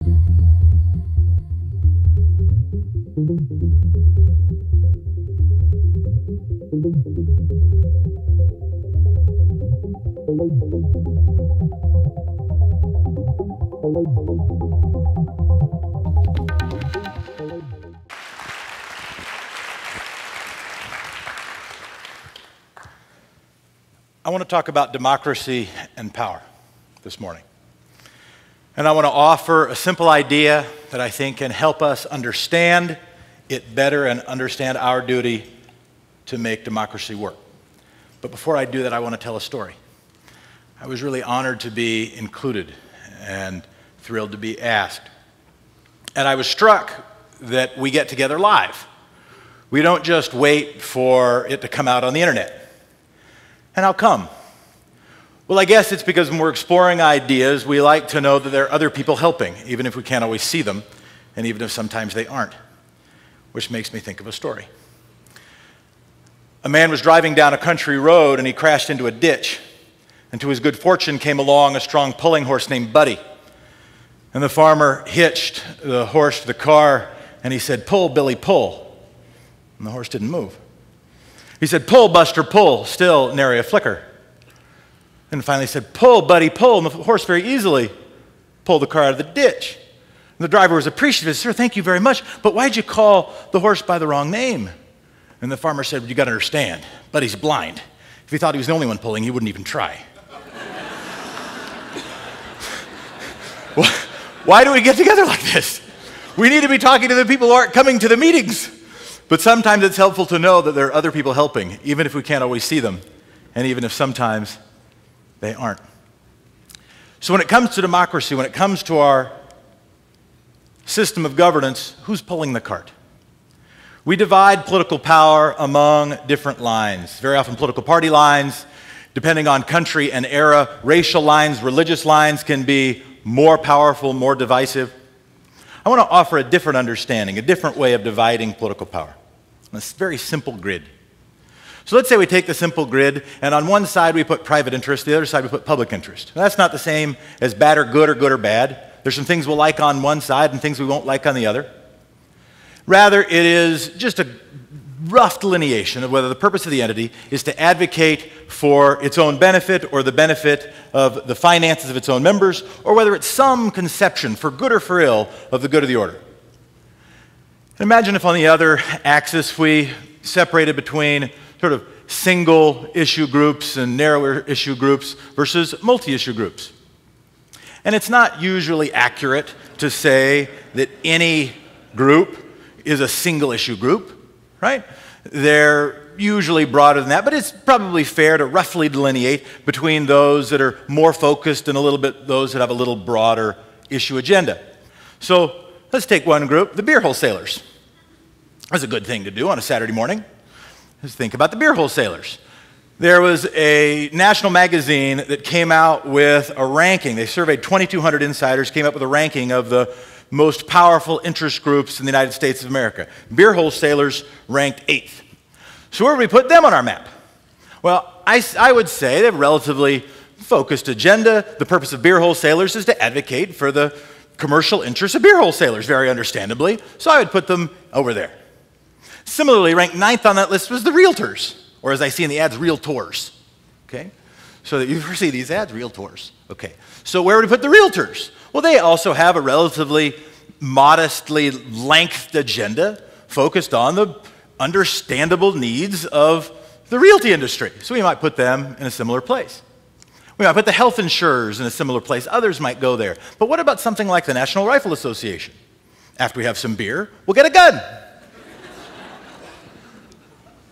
I want to talk about democracy and power this morning. And I want to offer a simple idea that I think can help us understand it better and understand our duty to make democracy work. But before I do that, I want to tell a story. I was really honored to be included and thrilled to be asked. And I was struck that we get together live. We don't just wait for it to come out on the internet. And how come? Well, I guess it's because when we're exploring ideas, we like to know that there are other people helping, even if we can't always see them, and even if sometimes they aren't. Which makes me think of a story. A man was driving down a country road and he crashed into a ditch. And to his good fortune came along a strong pulling horse named Buddy. And the farmer hitched the horse to the car and he said, "Pull, Billy, pull." And the horse didn't move. He said, "Pull, Buster, pull." Still nary a flicker. And finally he said, "Pull, Buddy, pull." And the horse very easily pulled the car out of the ditch. And the driver was appreciative. "Sir, thank you very much, but why'd you call the horse by the wrong name?" And the farmer said, "You got to understand, Buddy's blind. If he thought he was the only one pulling, he wouldn't even try." Why do we get together like this? We need to be talking to the people who aren't coming to the meetings. But sometimes it's helpful to know that there are other people helping, even if we can't always see them, and even if sometimes they aren't. So when it comes to democracy, when it comes to our system of governance, who's pulling the cart? We divide political power among different lines, very often political party lines, depending on country and era, racial lines, religious lines can be more powerful, more divisive. I want to offer a different understanding, a different way of dividing political power. A very simple grid. So let's say we take the simple grid, and on one side we put private interest, the other side we put public interest. Now, that's not the same as bad or good bad. There's some things we'll like on one side and things we won't like on the other. Rather, it is just a rough delineation of whether the purpose of the entity is to advocate for its own benefit or the benefit of the finances of its own members, or whether it's some conception, for good or for ill, of the good of the order. Imagine if on the other axis we separated between sort of single issue groups and narrower issue groups versus multi-issue groups. And it's not usually accurate to say that any group is a single issue group, right? They're usually broader than that, but it's probably fair to roughly delineate between those that are more focused and a little bit those that have a little broader issue agenda. So let's take one group, the beer wholesalers. That's a good thing to do on a Saturday morning. Let's think about the beer wholesalers. There was a national magazine that came out with a ranking. They surveyed 2,200 insiders, came up with a ranking of the most powerful interest groups in the United States of America. Beer wholesalers ranked 8th. So where do we put them on our map? Well, I would say they have a relatively focused agenda. The purpose of beer wholesalers is to advocate for the commercial interests of beer wholesalers, very understandably. So I would put them over there. Similarly, ranked 9th on that list was the realtors, or as I see in the ads, realtors. Okay? So that you see these ads, realtors. Okay. So where would we put the realtors? Well, they also have a relatively modestly lengthed agenda focused on the understandable needs of the realty industry. So we might put them in a similar place. We might put the health insurers in a similar place. Others might go there. But what about something like the National Rifle Association? After we have some beer, we'll get a gun.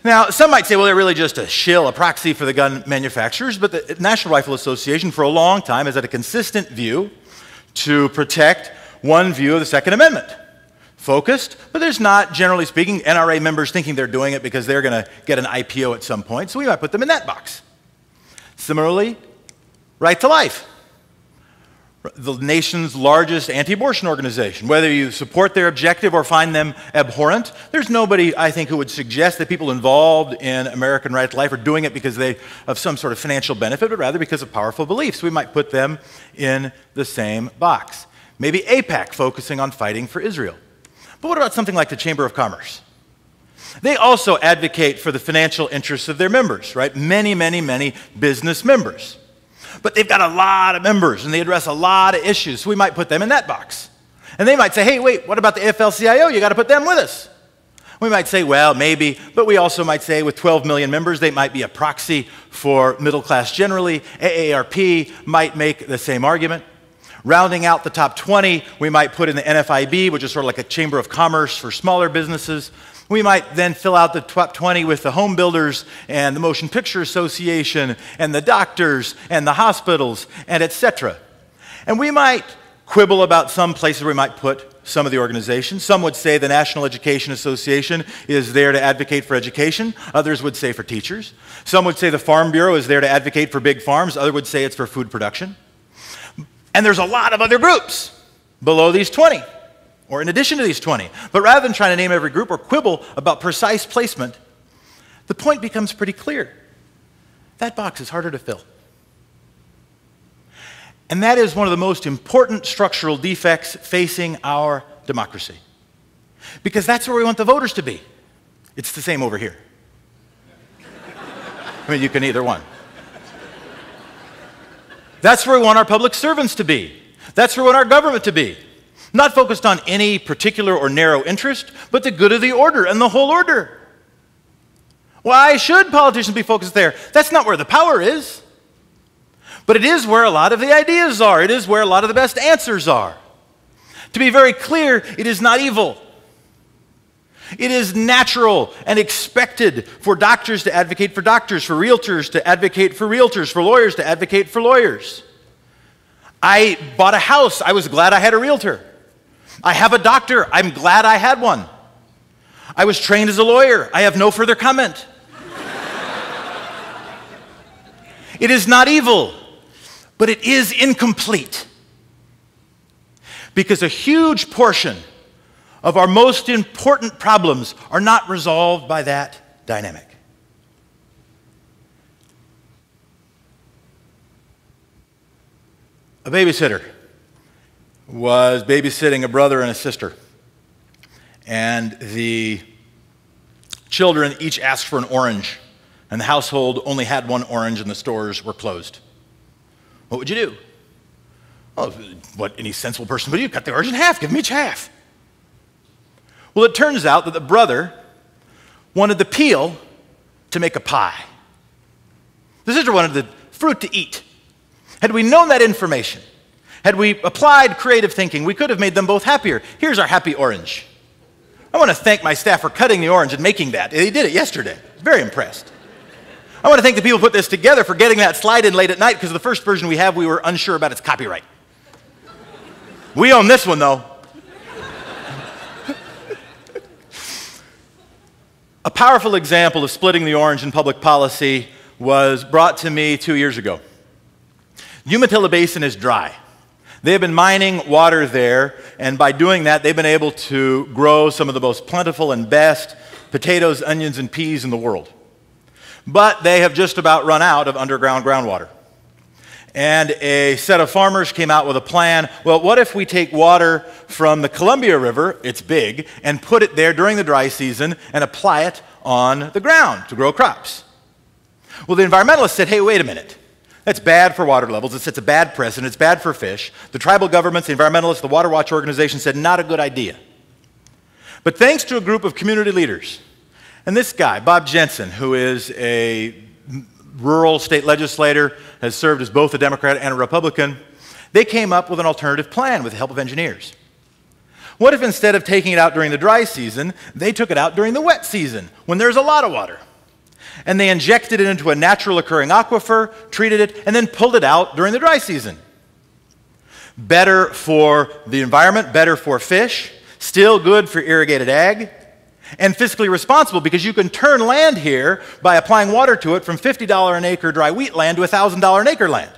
Now, some might say, well, they're really just a shill, a proxy for the gun manufacturers, but the National Rifle Association for a long time has had a consistent view to protect one view of the Second Amendment. Focused, but there's not, generally speaking, NRA members thinking they're doing it because they're going to get an IPO at some point, so we might put them in that box. Similarly, Right to Life, the nation's largest anti-abortion organization. Whether you support their objective or find them abhorrent, there's nobody, I think, who would suggest that people involved in American Right to Life are doing it because they have some sort of financial benefit, but rather because of powerful beliefs. We might put them in the same box. Maybe AIPAC, focusing on fighting for Israel. But what about something like the Chamber of Commerce? They also advocate for the financial interests of their members, right? Many, many, many business members. But they've got a lot of members, and they address a lot of issues, so we might put them in that box. And they might say, hey, wait, what about the AFL-CIO? You got to put them with us. We might say, well, maybe, but we also might say with 12 million members, they might be a proxy for middle class generally. AARP might make the same argument. Rounding out the top 20, we might put in the NFIB, which is sort of like a chamber of commerce for smaller businesses. We might then fill out the top 20 with the home builders and the Motion Picture Association and the doctors and the hospitals and etc. And we might quibble about some places where we might put some of the organizations. Some would say the National Education Association is there to advocate for education. Others would say for teachers. Some would say the Farm Bureau is there to advocate for big farms. Others would say it's for food production. And there's a lot of other groups below these 20, or in addition to these 20. But rather than trying to name every group or quibble about precise placement, the point becomes pretty clear. That box is harder to fill. And that is one of the most important structural defects facing our democracy. Because that's where we want the voters to be. It's the same over here. I mean, you can either one. That's where we want our public servants to be. That's where we want our government to be. Not focused on any particular or narrow interest, but the good of the order and the whole order. Why should politicians be focused there? That's not where the power is. But it is where a lot of the ideas are. It is where a lot of the best answers are. To be very clear, it is not evil. It is natural and expected for doctors to advocate for doctors, for realtors to advocate for realtors, for lawyers to advocate for lawyers. I bought a house. I was glad I had a realtor. I have a doctor. I'm glad I had one. I was trained as a lawyer. I have no further comment. It is not evil, but it is incomplete. Because a huge portion of our most important problems are not resolved by that dynamic. A babysitter was babysitting a brother and a sister, and the children each asked for an orange, and the household only had one orange and the stores were closed. What would you do? Well, what any sensible person would do? Cut the orange in half, give them each half. Well, it turns out that the brother wanted the peel to make a pie. The sister wanted the fruit to eat. Had we known that information, had we applied creative thinking, we could have made them both happier. Here's our happy orange. I want to thank my staff for cutting the orange and making that. They did it yesterday. Very impressed. I want to thank the people who put this together for getting that slide in late at night, because the first version we have, we were unsure about its copyright. We own this one, though. A powerful example of splitting the orange in public policy was brought to me 2 years ago. Umatilla Basin is dry. They have been mining water there, and by doing that, they've been able to grow some of the most plentiful and best potatoes, onions, and peas in the world. But they have just about run out of underground groundwater. And a set of farmers came out with a plan. Well, what if we take water from the Columbia River, it's big, and put it there during the dry season and apply it on the ground to grow crops? Well, the environmentalists said, hey, wait a minute. That's bad for water levels. It sets a bad precedent. It's bad for fish. The tribal governments, the environmentalists, the Water Watch organization said, not a good idea. But thanks to a group of community leaders, and this guy, Bob Jensen, who is a rural state legislator, has served as both a Democrat and a Republican, they came up with an alternative plan with the help of engineers. What if instead of taking it out during the dry season, they took it out during the wet season, when there's a lot of water? And they injected it into a natural occurring aquifer, treated it, and then pulled it out during the dry season. Better for the environment, better for fish, still good for irrigated ag, and fiscally responsible because you can turn land here by applying water to it from $50 an acre dry wheat land to $1,000 an acre land.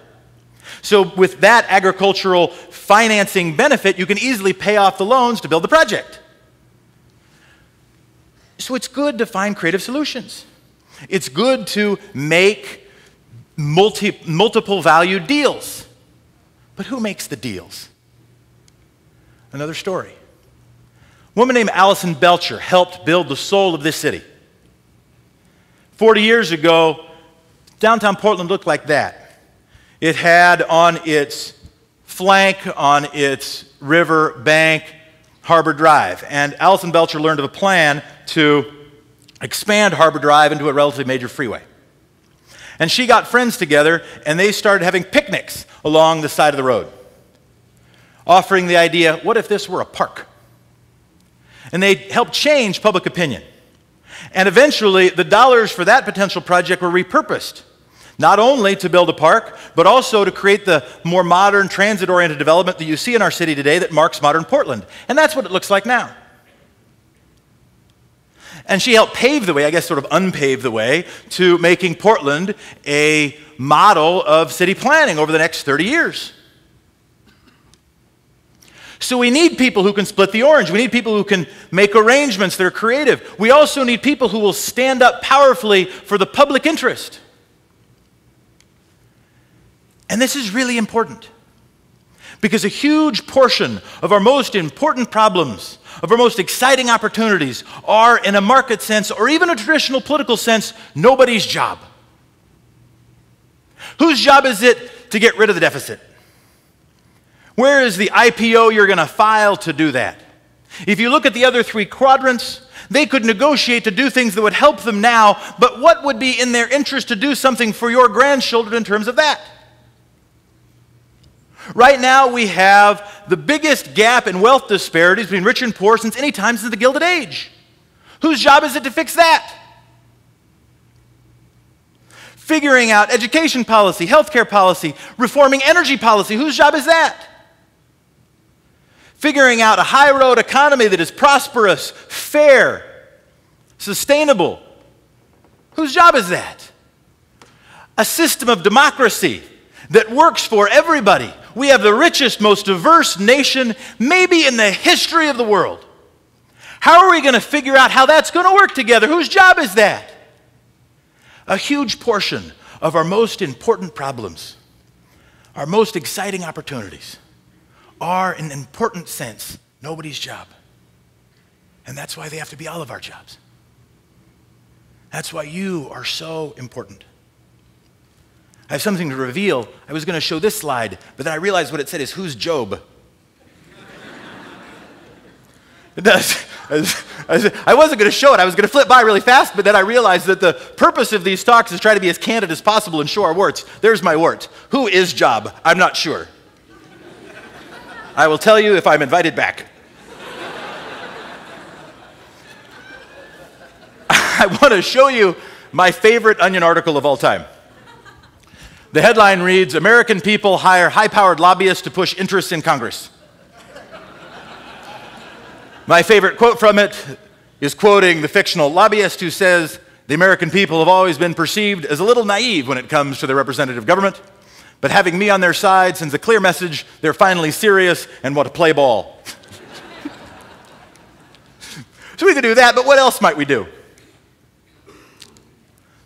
So with that agricultural financing benefit, you can easily pay off the loans to build the project. So it's good to find creative solutions. It's good to make multiple value deals. But who makes the deals? another story. A woman named Allison Belcher helped build the soul of this city. 40 years ago, downtown Portland looked like that. It had on its flank, on its river bank, Harbor Drive. And Allison Belcher learned of a plan to expand Harbor Drive into a relatively major freeway. And she got friends together, and they started having picnics along the side of the road, offering the idea, what if this were a park? And they helped change public opinion. And eventually, the dollars for that potential project were repurposed, not only to build a park, but also to create the more modern, transit-oriented development that you see in our city today that marks modern Portland. And that's what it looks like now. And she helped pave the way, I guess sort of unpave the way, to making Portland a model of city planning over the next 30 years. So we need people who can split the orange. We need people who can make arrangements that are creative. We also need people who will stand up powerfully for the public interest. And this is really important, because a huge portion of our most important problems, of our most exciting opportunities, are, in a market sense, or even a traditional political sense, nobody's job. Whose job is it to get rid of the deficit? Where is the IPO you're going to file to do that? If you look at the other three quadrants, they could negotiate to do things that would help them now, but what would be in their interest to do something for your grandchildren in terms of that? Right now, we have the biggest gap in wealth disparities between rich and poor since any time since the Gilded Age. Whose job is it to fix that? Figuring out education policy, healthcare policy, reforming energy policy, whose job is that? Figuring out a high road economy that is prosperous, fair, sustainable. Whose job is that? A system of democracy that works for everybody. We have the richest, most diverse nation maybe in the history of the world. How are we going to figure out how that's going to work together? Whose job is that? A huge portion of our most important problems, our most exciting opportunities, are, in an important sense, nobody's job. And that's why they have to be all of our jobs. That's why you are so important. I have something to reveal. I was going to show this slide, but then I realized what it said is, who's Job? It does. I wasn't going to show it. I was going to flip by really fast, but then I realized that the purpose of these talks is try to be as candid as possible and show our warts. There's my wart. Who is Job? I'm not sure. I will tell you if I'm invited back. I want to show you my favorite Onion article of all time. The headline reads, American people hire high-powered lobbyists to push interests in Congress. My favorite quote from it is quoting the fictional lobbyist who says, the American people have always been perceived as a little naive when it comes to their representative government, but having me on their side sends a clear message they're finally serious and want to play ball. So we could do that, but what else might we do?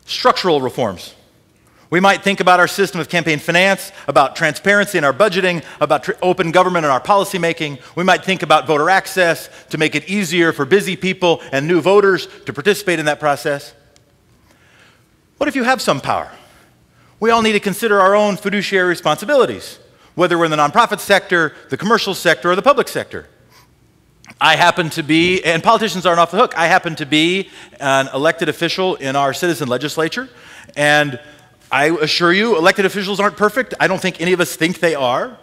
Structural reforms. We might think about our system of campaign finance, about transparency in our budgeting, about open government in our policymaking. We might think about voter access to make it easier for busy people and new voters to participate in that process. What if you have some power? We all need to consider our own fiduciary responsibilities, whether we're in the nonprofit sector, the commercial sector, or the public sector. I happen to be, and politicians aren't off the hook, I happen to be an elected official in our citizen legislature, and I assure you, elected officials aren't perfect. I don't think any of us think they are.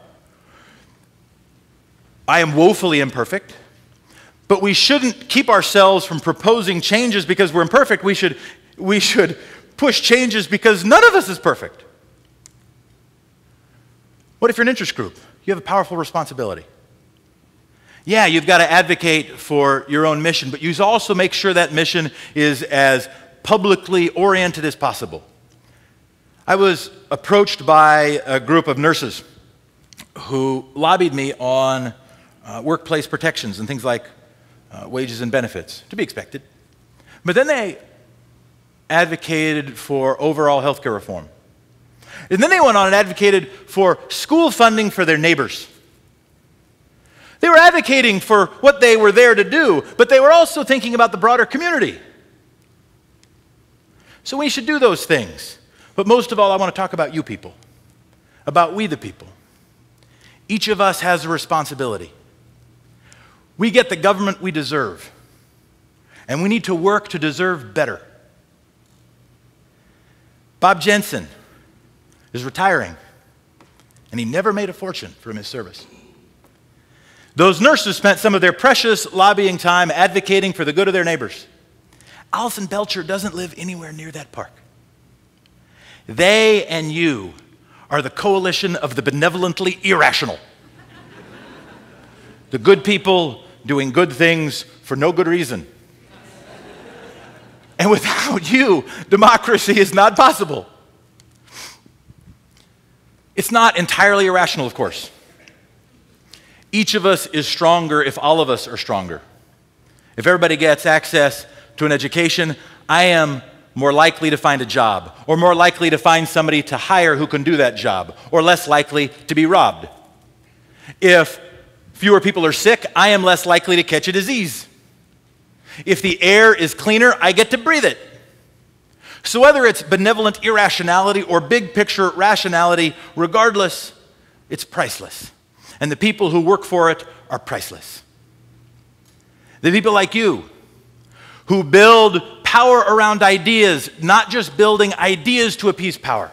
I am woefully imperfect. But we shouldn't keep ourselves from proposing changes because we're imperfect. We should push changes because none of us is perfect. What if you're an interest group? You have a powerful responsibility. Yeah, you've got to advocate for your own mission, but you also make sure that mission is as publicly oriented as possible. I was approached by a group of nurses who lobbied me on workplace protections and things like wages and benefits, to be expected. But then they advocated for overall healthcare reform. And then they went on and advocated for school funding for their neighbors. They were advocating for what they were there to do, but they were also thinking about the broader community. So we should do those things. But most of all, I want to talk about you people, about we the people. Each of us has a responsibility. We get the government we deserve, and we need to work to deserve better. Bob Jensen is retiring, and he never made a fortune from his service. Those nurses spent some of their precious lobbying time advocating for the good of their neighbors. Allison Belcher doesn't live anywhere near that park. They and you are the coalition of the benevolently irrational. The good people doing good things for no good reason. And without you, democracy is not possible. It's not entirely irrational, of course. Each of us is stronger if all of us are stronger. If everybody gets access to an education, I am more likely to find a job, or more likely to find somebody to hire who can do that job, or less likely to be robbed. If fewer people are sick, I am less likely to catch a disease. If the air is cleaner, I get to breathe it. So whether it's benevolent irrationality or big picture rationality, regardless, it's priceless. And the people who work for it are priceless. The people like you who build power around ideas, not just building ideas to appease power.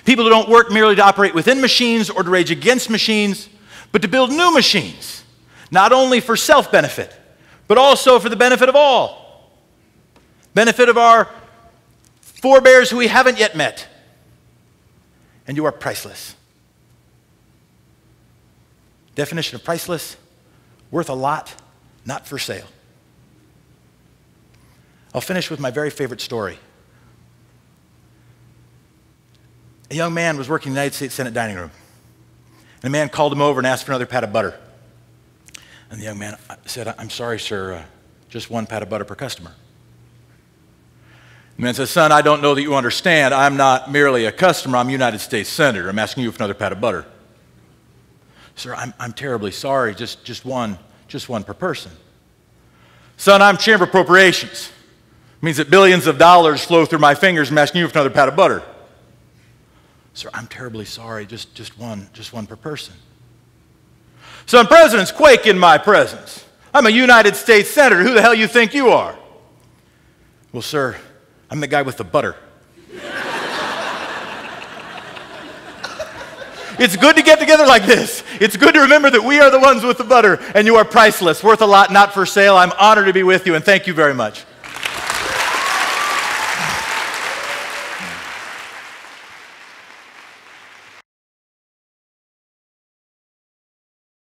People who don't work merely to operate within machines or to rage against machines, but to build new machines, not only for self-benefit, but also for the benefit of all. Benefit of our forebears who we haven't yet met. And you are priceless. Definition of priceless: worth a lot, not for sale. I'll finish with my very favorite story. A young man was working in the United States Senate dining room. And a man called him over and asked for another pat of butter. And the young man said, "I'm sorry, sir, just one pat of butter per customer." The man said, "Son, I don't know that you understand. I'm not merely a customer. I'm a United States Senator. I'm asking you for another pat of butter." "Sir, I'm terribly sorry. Just one per person." "Son, I'm Chamber Appropriations. It means that billions of dollars flow through my fingers. I'm asking you for another pat of butter." "Sir, I'm terribly sorry. Just one per person." "Son, presidents quake in my presence. I'm a United States Senator. Who the hell you think you are?" "Well, sir, I'm the guy with the butter." It's good to get together like this. It's good to remember that we are the ones with the butter, and you are priceless, worth a lot, not for sale. I'm honored to be with you, and thank you very much.